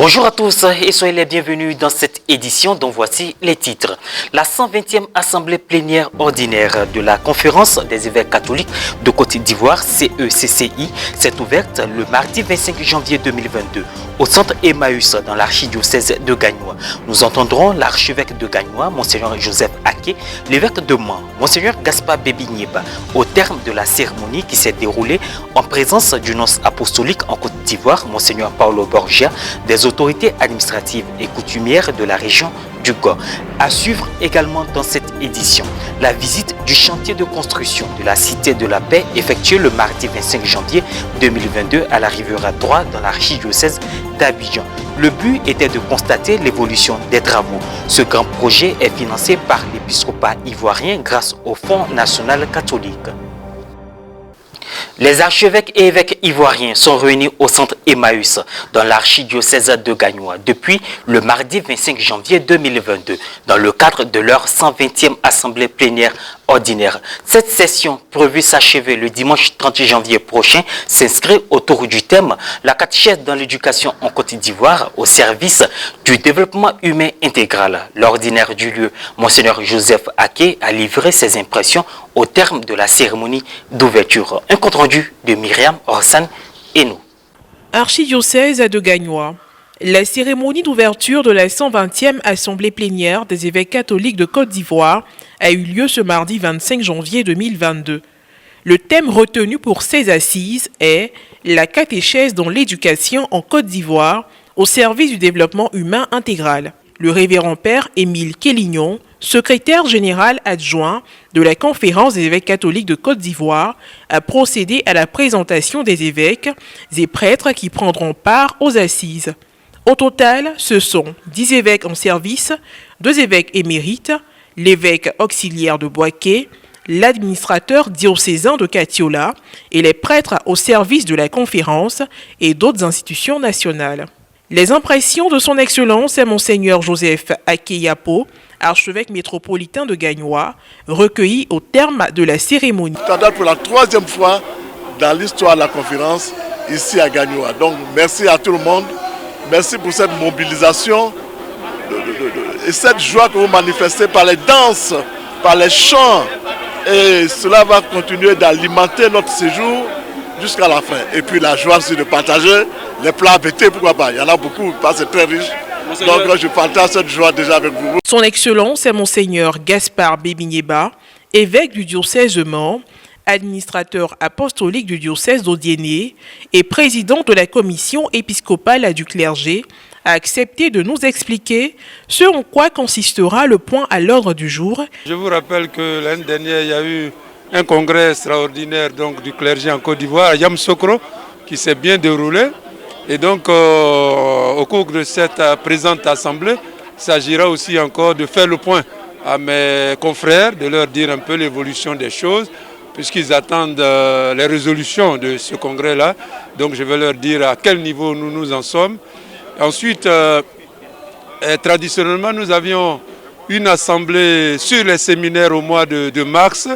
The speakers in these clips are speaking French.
Bonjour à tous et soyez les bienvenus dans cette édition dont voici les titres. La 120e Assemblée plénière ordinaire de la Conférence des évêques catholiques de Côte d'Ivoire, CECCI, s'est ouverte le mardi 25 janvier 2022 au centre Emmaüs dans l'archidiocèse de Gagnoa. Nous entendrons l'archevêque de Gagnoa, Monseigneur Joseph Aké, l'évêque de Mans, Monseigneur Gaspard Bébinieba, au terme de la cérémonie qui s'est déroulée en présence du nonce apostolique en Côte d'Ivoire, Monseigneur Paulo Borgia, des autorités administratives et coutumières de la région du Gor. À suivre également dans cette édition, la visite du chantier de construction de la Cité de la Paix effectuée le mardi 25 janvier 2022 à la Riviera droite dans l'archidiocèse d'Abidjan. Le but était de constater l'évolution des travaux. Ce grand projet est financé par l'épiscopat ivoirien grâce au Fonds national catholique. Les archevêques et évêques ivoiriens sont réunis au centre Emmaüs dans l'archidiocèse de Gagnoa depuis le mardi 25 janvier 2022 dans le cadre de leur 120e assemblée plénière ordinaire. Cette session prévue s'achever le dimanche 30 janvier prochain s'inscrit autour du thème « La catéchèse dans l'éducation en Côte d'Ivoire au service du développement humain intégral ». L'ordinaire du lieu, Monseigneur Joseph Aké, a livré ses impressions au terme de la cérémonie d'ouverture. Un compte rendu de Myriam Orsan et nous. Archidiocèse de Gagnoa. La cérémonie d'ouverture de la 120e Assemblée plénière des évêques catholiques de Côte d'Ivoire a eu lieu ce mardi 25 janvier 2022. Le thème retenu pour ces assises est « La catéchèse dans l'éducation en Côte d'Ivoire au service du développement humain intégral ». Le révérend père Émile Kélignon, secrétaire général adjoint de la Conférence des évêques catholiques de Côte d'Ivoire, a procédé à la présentation des évêques et prêtres qui prendront part aux assises. Au total, ce sont 10 évêques en service, 2 évêques émérites, l'évêque auxiliaire de Boaké, l'administrateur diocésain de Katiola et les prêtres au service de la conférence et d'autres institutions nationales. Les impressions de son Excellence et Monseigneur Joseph Aké Yapo, archevêque métropolitain de Gagnoa, recueillies au terme de la cérémonie. Ça date pour la 3e fois dans l'histoire de la conférence ici à Gagnoa. Donc merci à tout le monde. Merci pour cette mobilisation et cette joie que vous manifestez par les danses, par les chants. Et cela va continuer d'alimenter notre séjour jusqu'à la fin. Et puis la joie, c'est de partager les plats bêtés, pourquoi pas. Il y en a beaucoup, parce que c'est très riche. Donc je partage cette joie déjà avec vous. Son Excellence est Monseigneur Gaspard Bébinieba, évêque du diocèse de Mans, administrateur apostolique du diocèse d'Odiéné et président de la commission épiscopale du clergé, a accepté de nous expliquer ce en quoi consistera le point à l'ordre du jour. Je vous rappelle que l'année dernière, il y a eu un congrès extraordinaire donc, du clergé en Côte d'Ivoire, à Yamoussoukro, qui s'est bien déroulé. Et donc, au cours de cette présente assemblée, il s'agira aussi encore de faire le point à mes confrères, de leur dire un peu l'évolution des choses, puisqu'ils attendent les résolutions de ce congrès-là. Donc, je vais leur dire à quel niveau nous en sommes. Ensuite, traditionnellement, nous avions une assemblée sur les séminaires au mois de mars.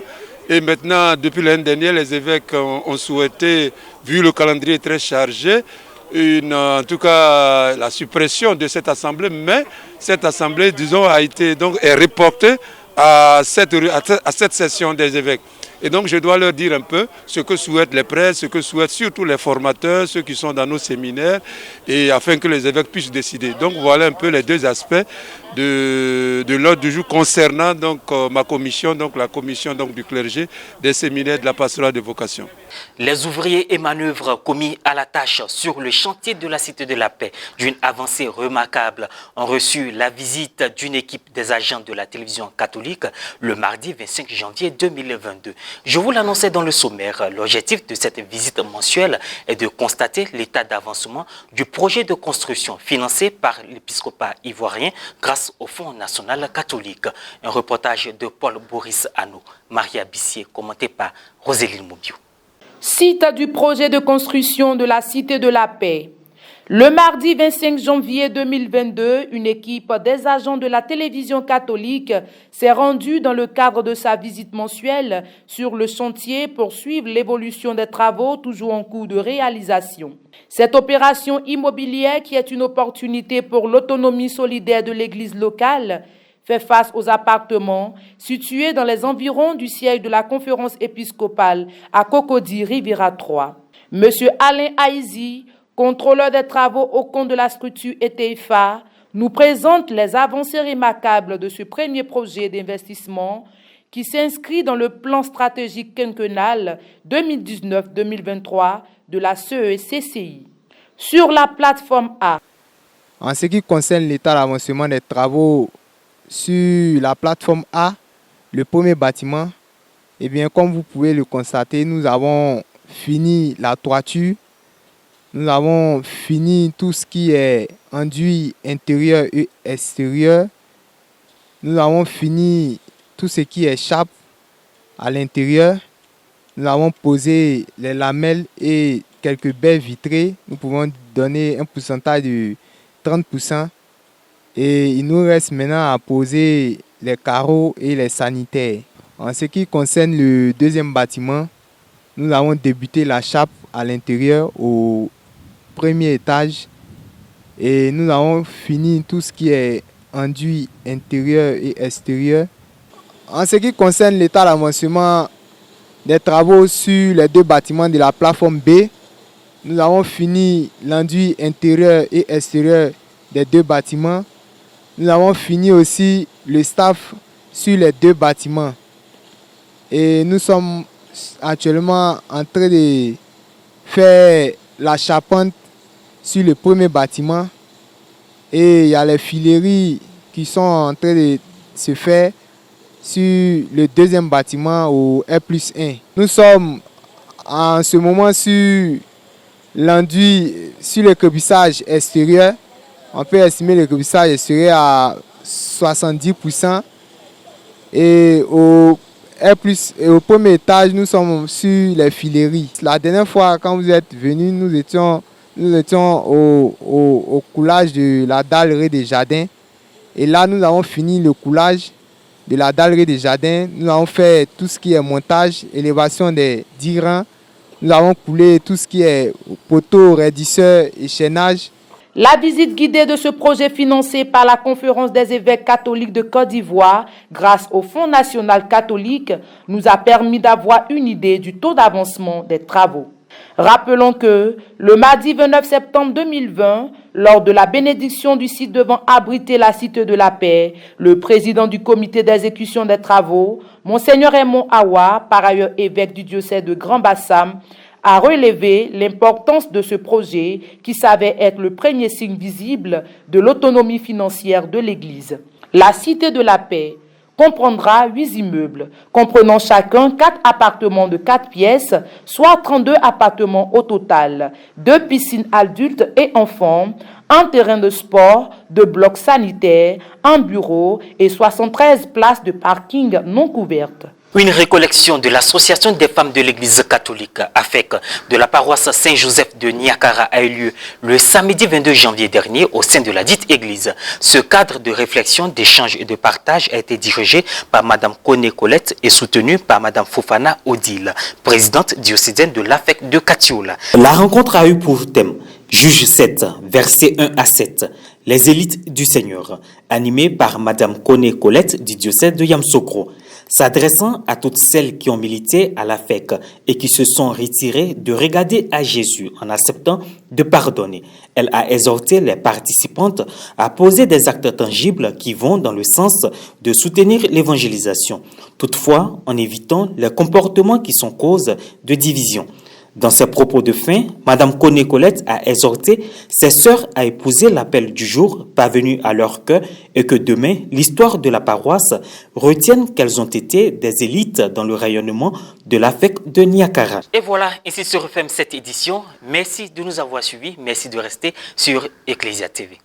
Et maintenant, depuis l'année dernière, les évêques ont souhaité, vu le calendrier très chargé, en tout cas la suppression de cette assemblée. Mais cette assemblée, disons, est reportée à cette session des évêques. Et donc je dois leur dire un peu ce que souhaitent les prêtres, ce que souhaitent surtout les formateurs, ceux qui sont dans nos séminaires, et afin que les évêques puissent décider. Donc voilà un peu les deux aspects de l'ordre du jour concernant donc, ma commission, donc la commission donc, du clergé, des séminaires de la pastorale de vocation. Les ouvriers et manœuvres commis à la tâche sur le chantier de la Cité de la Paix d'une avancée remarquable ont reçu la visite d'une équipe des agents de la télévision catholique le mardi 25 janvier 2022. Je vous l'annonçais dans le sommaire, l'objectif de cette visite mensuelle est de constater l'état d'avancement du projet de construction financé par l'épiscopat ivoirien grâce au Fonds national catholique. Un reportage de Paul-Boris Ano, Maria Bissier, commenté par Roséline Moubiou. Site du projet de construction de la Cité de la Paix. Le mardi 25 janvier 2022, une équipe des agents de la télévision catholique s'est rendue dans le cadre de sa visite mensuelle sur le chantier pour suivre l'évolution des travaux toujours en cours de réalisation. Cette opération immobilière, qui est une opportunité pour l'autonomie solidaire de l'église locale, fait face aux appartements situés dans les environs du siège de la conférence épiscopale à Cocody, Riviera 3. Monsieur Alain Aizi, contrôleur des travaux au compte de la structure ETFA, nous présente les avancées remarquables de ce premier projet d'investissement qui s'inscrit dans le plan stratégique quinquennal 2019-2023 de la CECCI. Sur la plateforme A. En ce qui concerne l'état d'avancement des travaux sur la plateforme A, le premier bâtiment, eh bien, comme vous pouvez le constater, nous avons fini la toiture. Nous avons fini tout ce qui est enduit intérieur et extérieur. Nous avons fini tout ce qui est chape à l'intérieur. Nous avons posé les lamelles et quelques baies vitrées. Nous pouvons donner un pourcentage de 30%. Et il nous reste maintenant à poser les carreaux et les sanitaires. En ce qui concerne le deuxième bâtiment, nous avons débuté la chape à l'intérieur au premier étage et nous avons fini tout ce qui est enduit intérieur et extérieur. En ce qui concerne l'état d'avancement des travaux sur les deux bâtiments de la plateforme B, nous avons fini l'enduit intérieur et extérieur des deux bâtiments. Nous avons fini aussi le staff sur les deux bâtiments et nous sommes actuellement en train de faire la charpente sur le premier bâtiment et il y a les fileries qui sont en train de se faire sur le deuxième bâtiment au R+1. Nous sommes en ce moment sur l'enduit, sur le cobrissage extérieur. On peut estimer le cobrissage extérieur à 70% et au premier étage, nous sommes sur les fileries. La dernière fois, quand vous êtes venus, nous étions au coulage de la dallerie des jardins. Et là, nous avons fini le coulage de la dallerie des jardins. Nous avons fait tout ce qui est montage, élévation des 10 rangs. Nous avons coulé tout ce qui est poteaux, raidisseurs et chaînage. La visite guidée de ce projet financé par la Conférence des évêques catholiques de Côte d'Ivoire grâce au Fonds national catholique nous a permis d'avoir une idée du taux d'avancement des travaux. Rappelons que le mardi 29 septembre 2020, lors de la bénédiction du site devant abriter la Cité de la Paix, le président du comité d'exécution des travaux, Monseigneur Raymond Awa, par ailleurs évêque du diocèse de Grand-Bassam, a relevé l'importance de ce projet qui s'avère être le premier signe visible de l'autonomie financière de l'Église. La Cité de la Paix comprendra 8 immeubles, comprenant chacun 4 appartements de 4 pièces, soit 32 appartements au total, 2 piscines adultes et enfants, un terrain de sport, 2 blocs sanitaires, un bureau et 73 places de parking non couvertes. Une récollection de l'Association des femmes de l'Église catholique AFEC de la paroisse Saint-Joseph de Niakara a eu lieu le samedi 22 janvier dernier au sein de la dite église. Ce cadre de réflexion, d'échange et de partage a été dirigé par Mme Koné Colette et soutenu par Mme Fofana Odile, présidente diocésaine de l'AFEC de Katiola. La rencontre a eu pour thème Juge 7, versets 1 à 7, les élites du Seigneur, animée par Mme Koné Colette du diocèse de Yamsokro. S'adressant à toutes celles qui ont milité à l'AFEC et qui se sont retirées de regarder à Jésus en acceptant de pardonner, elle a exhorté les participantes à poser des actes tangibles qui vont dans le sens de soutenir l'évangélisation, toutefois en évitant les comportements qui sont cause de division. Dans ses propos de fin, Mme Koné Colette a exhorté ses sœurs à épouser l'appel du jour parvenu à leur cœur et que demain, l'histoire de la paroisse retienne qu'elles ont été des élites dans le rayonnement de l'AFEC de Niakara. Et voilà, ici se referme cette édition. Merci de nous avoir suivis. Merci de rester sur Ecclesia TV.